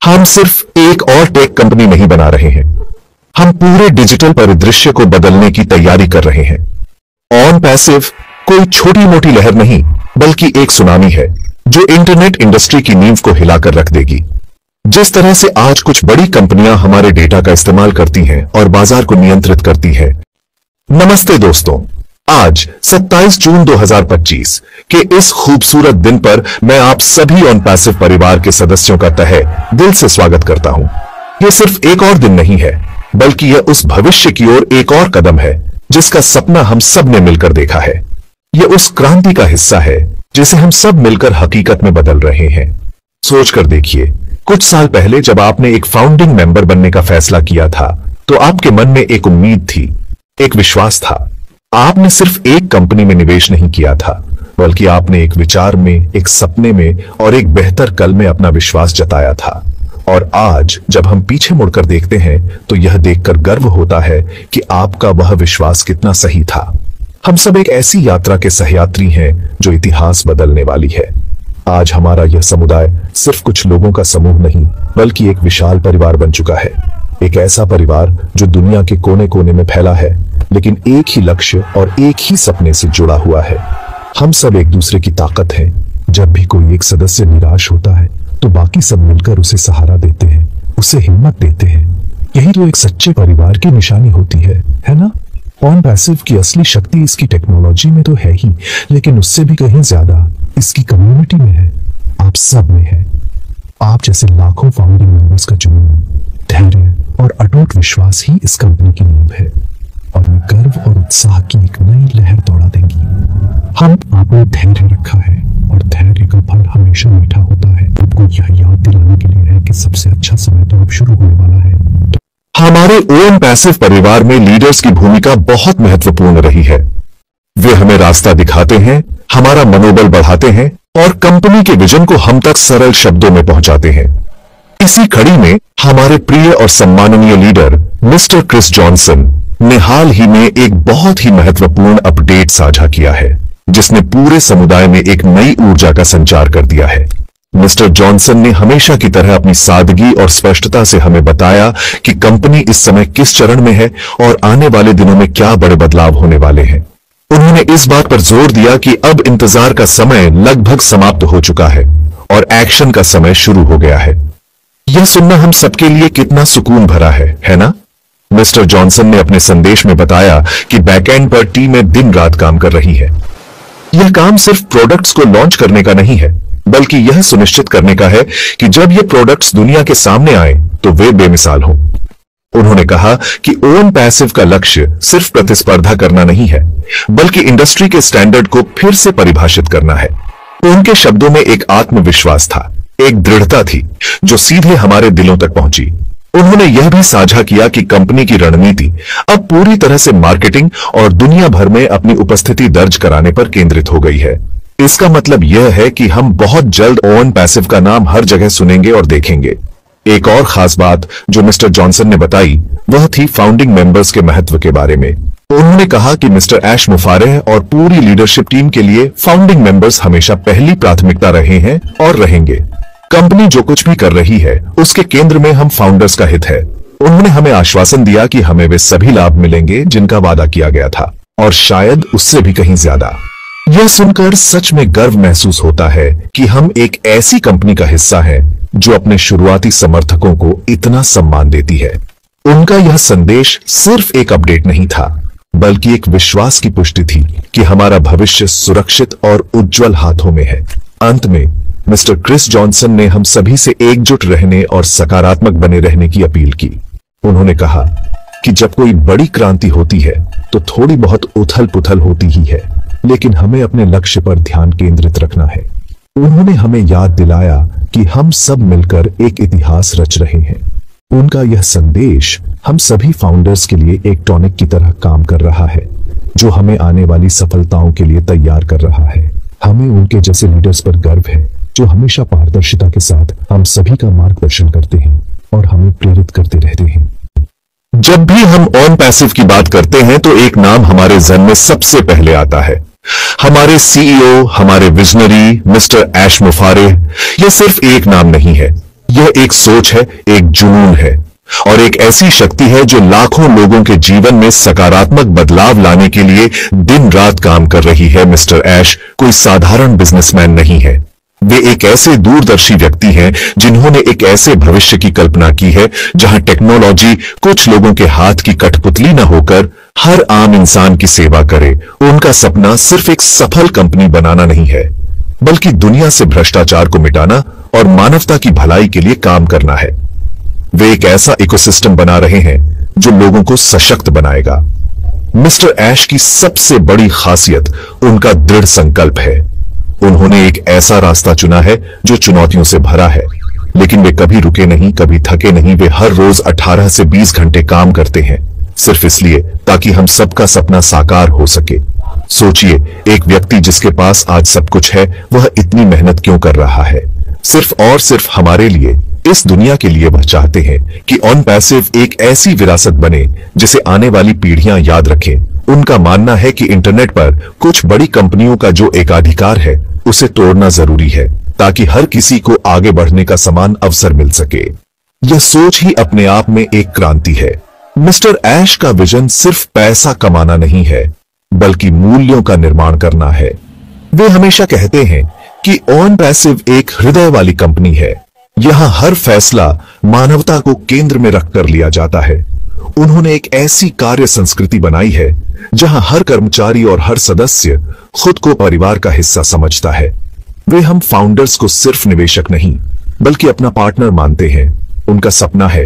हम सिर्फ एक और टेक कंपनी नहीं बना रहे हैं, हम पूरे डिजिटल परिदृश्य को बदलने की तैयारी कर रहे हैं। ऑन पैसिव कोई छोटी मोटी लहर नहीं, बल्कि एक सुनामी है जो इंटरनेट इंडस्ट्री की नींव को हिलाकर रख देगी। जिस तरह से आज कुछ बड़ी कंपनियां हमारे डेटा का इस्तेमाल करती हैं और बाजार को नियंत्रित करती है। नमस्ते दोस्तों, आज 27 जून 2025 के इस खूबसूरत दिन पर मैं आप सभी ऑन पैसिव परिवार के सदस्यों का तहे दिल से स्वागत करता हूं। यह सिर्फ एक और दिन नहीं है, बल्कि यह उस भविष्य की ओर एक और कदम है जिसका सपना हम सब ने मिलकर देखा है। यह उस क्रांति का हिस्सा है जिसे हम सब मिलकर हकीकत में बदल रहे हैं। सोचकर देखिए, कुछ साल पहले जब आपने एक फाउंडिंग मेंबर बनने का फैसला किया था, तो आपके मन में एक उम्मीद थी, एक विश्वास था। आपने सिर्फ एक कंपनी में निवेश नहीं किया था, बल्कि आपने एक विचार में, एक सपने में और एक बेहतर कल में अपना विश्वास जताया था। और आज जब हम पीछे मुड़कर देखते हैं, तो यह देखकर गर्व होता है कि आपका वह विश्वास कितना सही था। हम सब एक ऐसी यात्रा के सहयात्री हैं जो इतिहास बदलने वाली है। आज हमारा यह समुदाय सिर्फ कुछ लोगों का समूह नहीं, बल्कि एक विशाल परिवार बन चुका है। एक ऐसा परिवार जो दुनिया के कोने कोने में फैला है, लेकिन एक ही लक्ष्य और एक ही सपने से जुड़ा हुआ है। हम सब एक दूसरे की ताकत हैं। जब भी कोई एक सदस्य निराश होता है, तो बाकी सब मिलकर उसे सहारा देते हैं, उसे हिम्मत देते हैं। यही तो एक सच्चे परिवार की निशानी होती है ना? ऑन पैसिव की असली शक्ति इसकी टेक्नोलॉजी में तो है ही, लेकिन उससे भी कहीं ज्यादा इसकी कम्युनिटी में है। आप सब में है। आप जैसे लाखों फाउंडिंग मेंबर्स का जुनून, धैर्य और अटूट विश्वास ही इस कंपनी की नींव है, और वे गर्व और उत्साह की एक नई लहर दौड़ा देंगी। हम आपने धैर्य रखा है, और धैर्य का फल हमेशा मीठा होता है। आपको यह याद दिलाने के लिए है कि सबसे अच्छा समय तो अब शुरू होने वाला है। हमारे ऑन पैसिव परिवार में लीडर्स की भूमिका बहुत महत्वपूर्ण रही है। वे हमें रास्ता दिखाते हैं, हमारा मनोबल बढ़ाते हैं और कंपनी के विजन को हम तक सरल शब्दों में पहुंचाते हैं। इसी कड़ी में हमारे प्रिय और सम्माननीय लीडर मिस्टर क्रिस जॉनसन ने हाल ही में एक बहुत ही महत्वपूर्ण अपडेट साझा किया है, जिसने पूरे समुदाय में एक नई ऊर्जा का संचार कर दिया है। मिस्टर जॉनसन ने हमेशा की तरह अपनी सादगी और स्पष्टता से हमें बताया कि कंपनी इस समय किस चरण में है और आने वाले दिनों में क्या बड़े बदलाव होने वाले हैं। उन्होंने इस बात पर जोर दिया कि अब इंतजार का समय लगभग समाप्त हो चुका है और एक्शन का समय शुरू हो गया है। यह सुनना हम सबके लिए कितना सुकून भरा है ना? मिस्टर जॉनसन ने अपने संदेश में बताया कि बैकएंड पर टीमें दिन रात काम कर रही है। यह काम सिर्फ प्रोडक्ट्स को लॉन्च करने का नहीं है, बल्कि यह सुनिश्चित करने का है कि जब ये प्रोडक्ट्स दुनिया के सामने आए तो वे बेमिसाल हों। उन्होंने कहा कि ऑन पैसिव का लक्ष्य सिर्फ प्रतिस्पर्धा करना नहीं है, बल्कि इंडस्ट्री के स्टैंडर्ड को फिर से परिभाषित करना है। उनके शब्दों में एक आत्मविश्वास था, एक दृढ़ता थी जो सीधे हमारे दिलों तक पहुंची। उन्होंने यह भी साझा किया कि कंपनी की रणनीति अब पूरी तरह से मार्केटिंग और दुनिया भर में अपनी उपस्थिति दर्ज कराने पर केंद्रित हो गई है। इसका मतलब यह है कि हम बहुत जल्द ऑन पैसिव का नाम हर जगह सुनेंगे और देखेंगे। एक और खास बात जो मिस्टर जॉनसन ने बताई, वह थी फाउंडिंग मेंबर्स के महत्व के बारे में। उन्होंने कहा कि मिस्टर ऐश मुफारेह और पूरी लीडरशिप टीम के लिए फाउंडिंग मेंबर्स हमेशा पहली प्राथमिकता रहे हैं और रहेंगे। कंपनी जो कुछ भी कर रही है, उसके केंद्र में हम फाउंडर्स का हित है। उन्होंने हमें आश्वासन दिया कि हमें वे सभी लाभ मिलेंगे जिनका वादा किया गया था, और शायद उससे भी कहीं ज्यादा। यह सुनकर सच में गर्व महसूस होता है कि हम एक ऐसी कंपनी का हिस्सा हैं जो अपने शुरुआती समर्थकों को इतना सम्मान देती है। उनका यह संदेश सिर्फ एक अपडेट नहीं था, बल्कि एक विश्वास की पुष्टि थी कि हमारा भविष्य सुरक्षित और उज्जवल हाथों में है। अंत में मिस्टर क्रिस जॉनसन ने हम सभी से एकजुट रहने और सकारात्मक बने रहने की अपील की। उन्होंने कहा कि जब कोई बड़ी क्रांति होती है तो थोड़ी बहुत उथल पुथल होती ही है, लेकिन हमें अपने लक्ष्य पर ध्यान केंद्रित रखना है। उन्होंने हमें याद दिलाया कि हम सब मिलकर एक इतिहास रच रहे हैं। उनका यह संदेश हम सभी फाउंडर्स के लिए एक टॉनिक की तरह काम कर रहा है, जो हमें आने वाली सफलताओं के लिए तैयार कर रहा है। हमें उनके जैसे लीडर्स पर गर्व है, जो हमेशा पारदर्शिता के साथ हम सभी का मार्गदर्शन करते हैं और हमें प्रेरित करते रहते हैं। जब भी हम ऑन पैसिव की बात करते हैं, तो एक नाम हमारे जहन में सबसे पहले आता है, हमारे सीईओ, हमारे विजनरी मिस्टर ऐश मुफारेह। यह सिर्फ एक नाम नहीं है, यह एक सोच है, एक जुनून है और एक ऐसी शक्ति है जो लाखों लोगों के जीवन में सकारात्मक बदलाव लाने के लिए दिन रात काम कर रही है। मिस्टर ऐश कोई साधारण बिजनेसमैन नहीं है। वे एक ऐसे दूरदर्शी व्यक्ति हैं जिन्होंने एक ऐसे भविष्य की कल्पना की है जहां टेक्नोलॉजी कुछ लोगों के हाथ की कठपुतली न होकर हर आम इंसान की सेवा करे। उनका सपना सिर्फ एक सफल कंपनी बनाना नहीं है, बल्कि दुनिया से भ्रष्टाचार को मिटाना और मानवता की भलाई के लिए काम करना है। वे एक ऐसा इकोसिस्टम बना रहे हैं जो लोगों को सशक्त बनाएगा। मिस्टर ऐश की सबसे बड़ी खासियत उनका दृढ़ संकल्प है। उन्होंने एक ऐसा रास्ता चुना है जो चुनौतियों से भरा है, लेकिन वे कभी रुके नहीं, कभी थके नहीं। वे हर रोज 18 से 20 घंटे काम करते हैं, सिर्फ इसलिए ताकि हम सबका सपना साकार हो सके। सोचिए, एक व्यक्ति जिसके पास आज सब कुछ है, वह इतनी मेहनत क्यों कर रहा है? सिर्फ और सिर्फ हमारे लिए, इस दुनिया के लिए। वह चाहते हैं कि ऑन पैसिव एक ऐसी विरासत बने जिसे आने वाली पीढ़ियां याद रखें। उनका मानना है कि इंटरनेट पर कुछ बड़ी कंपनियों का जो एकाधिकार है, उसे तोड़ना जरूरी है ताकि हर किसी को आगे बढ़ने का समान अवसर मिल सके। यह सोच ही अपने आप में एक क्रांति है। मिस्टर ऐश का विजन सिर्फ पैसा कमाना नहीं है, बल्कि मूल्यों का निर्माण करना है। वे हमेशा कहते हैं कि ऑन पैसिव एक हृदय वाली कंपनी है। यहां हर फैसला मानवता को केंद्र में रखकर लिया जाता है। उन्होंने एक ऐसी कार्य संस्कृति बनाई है जहां हर कर्मचारी और हर सदस्य खुद को परिवार का हिस्सा समझता है। वे हम फाउंडर्स को सिर्फ निवेशक नहीं, बल्कि अपना पार्टनर मानते हैं। उनका सपना है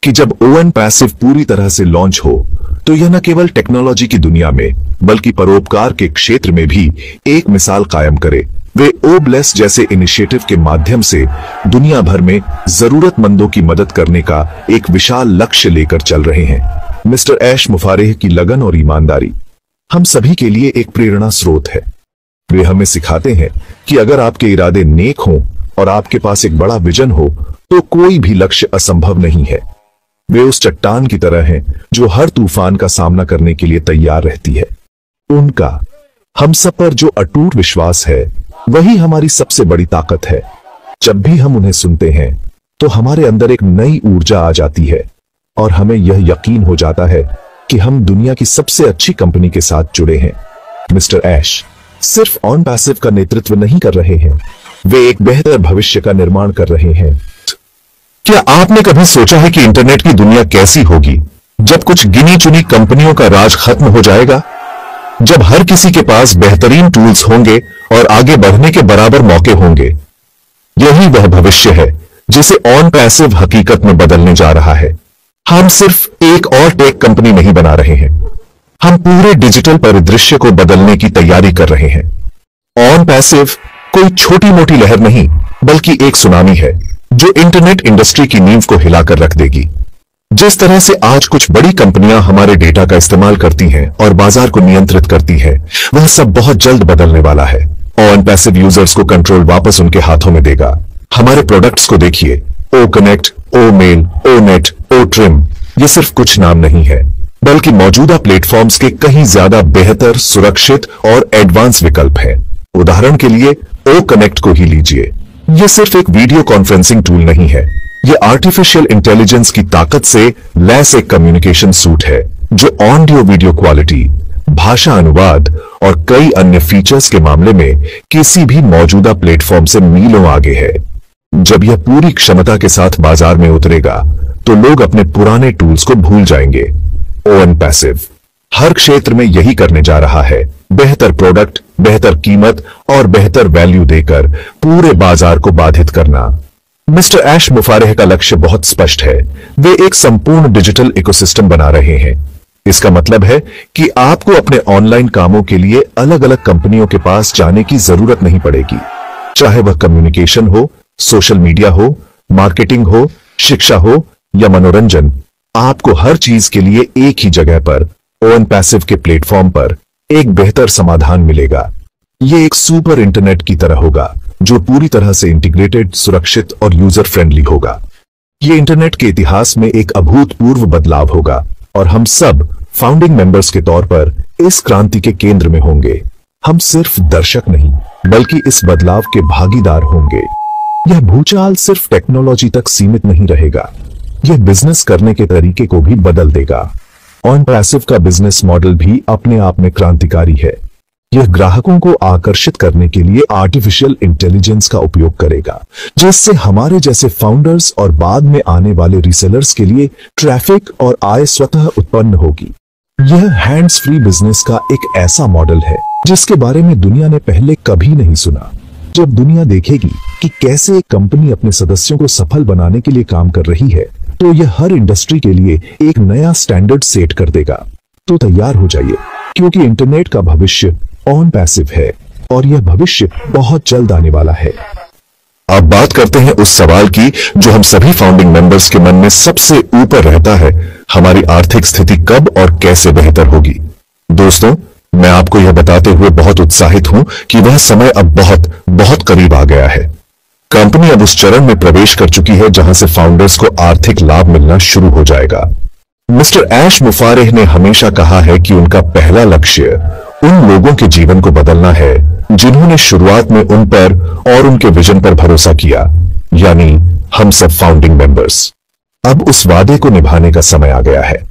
कि जब ओन पैसिव पूरी तरह से लॉन्च हो, तो यह न केवल टेक्नोलॉजी की दुनिया में, बल्कि परोपकार के क्षेत्र में भी एक मिसाल कायम करे। वे ओ ब्लेस जैसे इनिशिएटिव के माध्यम से दुनिया भर में जरूरतमंदों की मदद करने का एक विशाल लक्ष्य लेकर चल रहे हैं। मिस्टर ऐश मुफारेह की लगन और ईमानदारी हम सभी के लिए एक प्रेरणा स्रोत है। वे हमें सिखाते हैं कि अगर आपके इरादे नेक हों और आपके पास एक बड़ा विजन हो, तो कोई भी लक्ष्य असंभव नहीं है। वे उस चट्टान की तरह हैं जो हर तूफान का सामना करने के लिए तैयार रहती है। उनका हम सब पर जो अटूट विश्वास है, वही हमारी सबसे बड़ी ताकत है। जब भी हम उन्हें सुनते हैं, तो हमारे अंदर एक नई ऊर्जा आ जाती है और हमें यह यकीन हो जाता है कि हम दुनिया की सबसे अच्छी कंपनी के साथ जुड़े हैं। मिस्टर ऐश सिर्फ ऑन पैसिव का नेतृत्व नहीं कर रहे हैं, वे एक बेहतर भविष्य का निर्माण कर रहे हैं। क्या आपने कभी सोचा है कि इंटरनेट की दुनिया कैसी होगी जब कुछ गिनी चुनी कंपनियों का राज खत्म हो जाएगा? जब हर किसी के पास बेहतरीन टूल्स होंगे और आगे बढ़ने के बराबर मौके होंगे। यही वह भविष्य है जिसे ऑन पैसिव हकीकत में बदलने जा रहा है। हम सिर्फ एक और टेक कंपनी नहीं बना रहे हैं, हम पूरे डिजिटल परिदृश्य को बदलने की तैयारी कर रहे हैं। ऑन पैसिव कोई छोटी मोटी लहर नहीं, बल्कि एक सुनामी है जो इंटरनेट इंडस्ट्री की नींव को हिलाकर रख देगी। जिस तरह से आज कुछ बड़ी कंपनियां हमारे डेटा का इस्तेमाल करती हैं और बाजार को नियंत्रित करती हैं, वह सब बहुत जल्द बदलने वाला है। ऑन पैसिव यूजर्स को कंट्रोल वापस उनके हाथों में देगा। हमारे प्रोडक्ट्स को देखिए, ओ कनेक्ट, ओ मेल, ओ नेट, ओ ट्रिम, ये सिर्फ कुछ नाम नहीं है, बल्कि मौजूदा प्लेटफॉर्म्स के कहीं ज्यादा बेहतर, सुरक्षित और एडवांस विकल्प हैं। उदाहरण के लिए ओ कनेक्ट को ही लीजिए। यह सिर्फ एक वीडियो कॉन्फ्रेंसिंग टूल नहीं है, यह आर्टिफिशियल इंटेलिजेंस की ताकत से लैस एक कम्युनिकेशन सूट है जो ऑडियो वीडियो क्वालिटी, भाषा अनुवाद और कई अन्य फीचर्स के मामले में किसी भी मौजूदा प्लेटफॉर्म से मीलों आगे है। जब यह पूरी क्षमता के साथ बाजार में उतरेगा, तो लोग अपने पुराने टूल्स को भूल जाएंगे। ओन पैसिव हर क्षेत्र में यही करने जा रहा है, बेहतर प्रोडक्ट, बेहतर कीमत और बेहतर वैल्यू देकर पूरे बाजार को बाधित करना। मिस्टर ऐश मुफारेह का लक्ष्य बहुत स्पष्ट है। वे एक संपूर्ण डिजिटल इकोसिस्टम बना रहे हैं। इसका मतलब है कि आपको अपने ऑनलाइन कामों के लिए अलग अलग कंपनियों के पास जाने की जरूरत नहीं पड़ेगी। चाहे वह कम्युनिकेशन हो, सोशल मीडिया हो, मार्केटिंग हो, शिक्षा हो या मनोरंजन, आपको हर चीज के लिए एक ही जगह पर, ओन पैसिव के प्लेटफॉर्म पर एक बेहतर समाधान मिलेगा। यह एक सुपर इंटरनेट की तरह होगा जो पूरी तरह से इंटीग्रेटेड, सुरक्षित और यूजर फ्रेंडली होगा। यह इंटरनेट के इतिहास में एक अभूतपूर्व बदलाव होगा और हम सब फाउंडिंग मेंबर्स के तौर पर इस क्रांति के केंद्र में होंगे। हम सिर्फ दर्शक नहीं, बल्कि इस बदलाव के भागीदार होंगे। यह भूचाल सिर्फ टेक्नोलॉजी तक सीमित नहीं रहेगा, यह बिजनेस करने के तरीके को भी बदल देगा। ऑन पैसिव का बिजनेस मॉडल भी अपने आप में क्रांतिकारी है। यह ग्राहकों को आकर्षित करने के लिए आर्टिफिशियल इंटेलिजेंस का उपयोग करेगा, जिससे हमारे जैसे फाउंडर्स और बाद में आने वाले रीसेलर्स के लिए ट्रैफिक और आय स्वतः उत्पन्न होगी। यह हैंड्स फ्री बिजनेस का एक ऐसा मॉडल है जिसके बारे में दुनिया ने पहले कभी नहीं सुना। जब दुनिया देखेगी कि कैसे एक कंपनी अपने सदस्यों को सफल बनाने के लिए काम कर रही है, तो यह हर इंडस्ट्री के लिए एक नया स्टैंडर्ड सेट कर देगा। तो तैयार हो जाइए, क्योंकि इंटरनेट का भविष्य ऑन पैसिव है और यह भविष्य बहुत जल्द आने वाला है। अब बात करते हैं उस सवाल की जो हम सभी फाउंडिंग मेंबर्स के मन में सबसे ऊपर रहता है, हमारी आर्थिक स्थिति कब और कैसे बेहतर होगी। दोस्तों, मैं आपको यह बताते हुए बहुत उत्साहित हूं कि वह समय अब बहुत बहुत करीब आ गया है। कंपनी अब उस चरण में प्रवेश कर चुकी है जहां से फाउंडर्स को आर्थिक लाभ मिलना शुरू हो जाएगा। मिस्टर ऐश मुफारेह ने हमेशा कहा है कि उनका पहला लक्ष्य उन लोगों के जीवन को बदलना है जिन्होंने शुरुआत में उन पर और उनके विजन पर भरोसा किया, यानी हम सब फाउंडिंग मेंबर्स। अब उस वादे को निभाने का समय आ गया है।